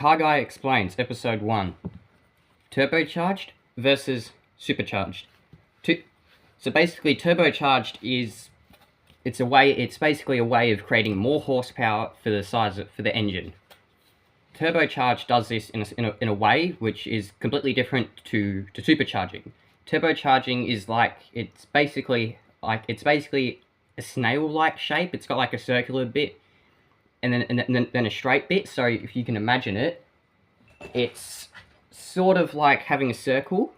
Car Guy Explains, Episode 1. Turbocharged versus supercharged. So basically, turbocharged is... It's basically a way of creating more horsepower for the engine. Turbocharged does this in a way which is completely different to supercharging. Turbocharging is it's basically a snail-like shape. It's got like a circular bit and then a straight bit. So if you can imagine it, it's sort of like having a circle,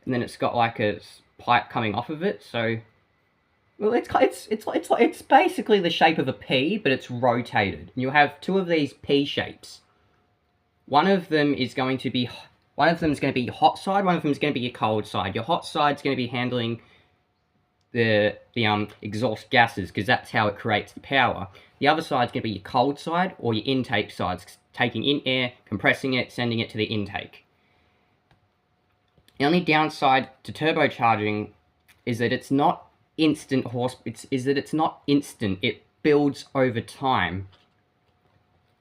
and then it's got like a pipe coming off of it. So, well, it's basically the shape of a P, but it's rotated. And you'll have two of these P shapes. One of them is going to be your hot side. One of them is going to be your cold side. Your hot side is going to be handling the exhaust gases, because that's how it creates the power. The other side is going to be your cold side, or your intake side, taking in air, compressing it, sending it to the intake. The only downside to turbocharging is that it's not instant it's not instant. It builds over time.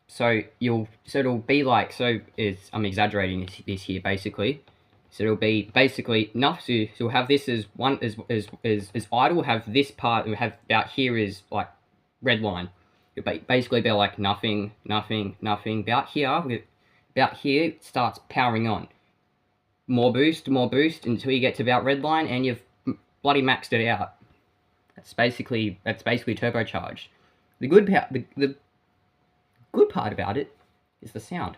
So it'll be like, I'm exaggerating this here basically. So it'll be basically enough. So you'll have this as idle. Have this part. We'll have about here is like red line. It'll basically be like nothing. About here it starts powering on. More boost until you get to about red line, and you've bloody maxed it out. That's basically turbocharged. The good part about it is the sound.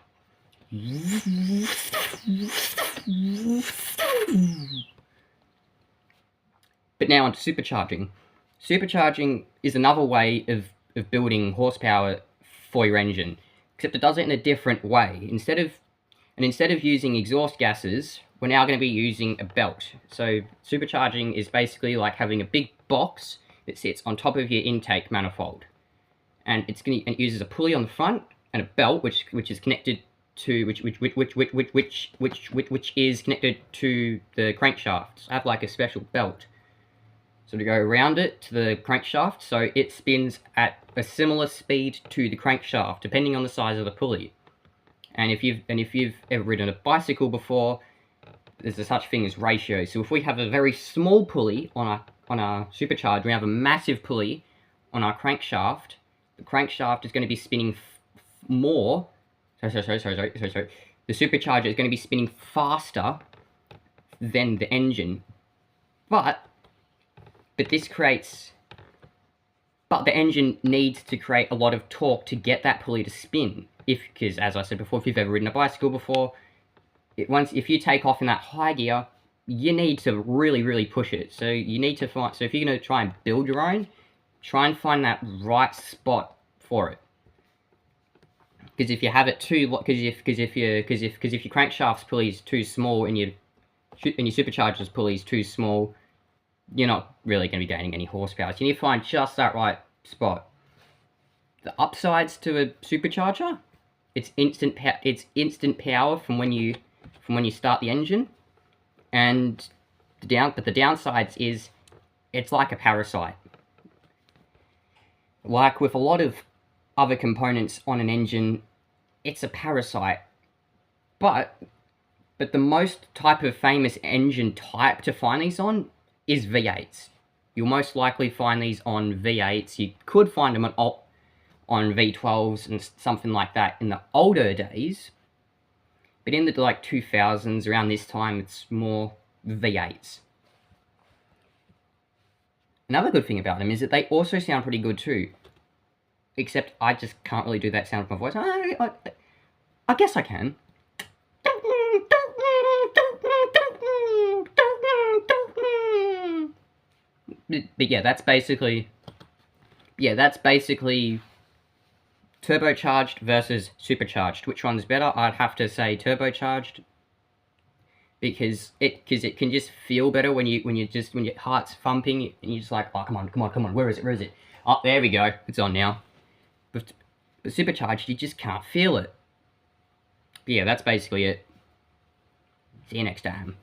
But now on to supercharging. Supercharging is another way of building horsepower for your engine, except it does it in a different way. Instead of using exhaust gases, we're now going to be using a belt. So supercharging is basically like having a big box that sits on top of your intake manifold, and it uses a pulley on the front and a belt which is connected to which is connected to the crankshaft. So I have like a special belt, so to go around it to the crankshaft, so it spins at a similar speed to the crankshaft, depending on the size of the pulley. And if you've ever ridden a bicycle before, there's a such thing as ratio. So if we have a very small pulley on our supercharger, we have a massive pulley on our crankshaft. The crankshaft is going to be spinning more. The supercharger is going to be spinning faster than the engine, but the engine needs to create a lot of torque to get that pulley to spin. Because as I said before, if you've ever ridden a bicycle before, if you take off in that high gear, you need to really push it. So you need to find. So if you're going to try and build your own, try and find that right spot for it. Because if you have it too, because if your crankshaft's pulley is too small and your supercharger's pulley is too small, you're not really going to be gaining any horsepower. So you need to find just that right spot. The upsides to a supercharger, it's instant power from when you start the engine, and the downsides is it's like a parasite. Like with a lot of other components on an engine, it's a parasite. But the most famous engine type to find these on is V8s. You'll most likely find these on V8s. You could find them on V12s and something like that in the older days. But in the 2000s, around this time, it's more V8s. Another good thing about them is that they also sound pretty good too. Except I just can't really do that sound with my voice. I guess I can. But yeah, that's basically turbocharged versus supercharged. Which one's better? I'd have to say turbocharged, because it can just feel better when your heart's thumping and you're just like, oh, come on, where is it? Oh, there we go, it's on now. But supercharged, you just can't feel it. But yeah, that's basically it. See you next time.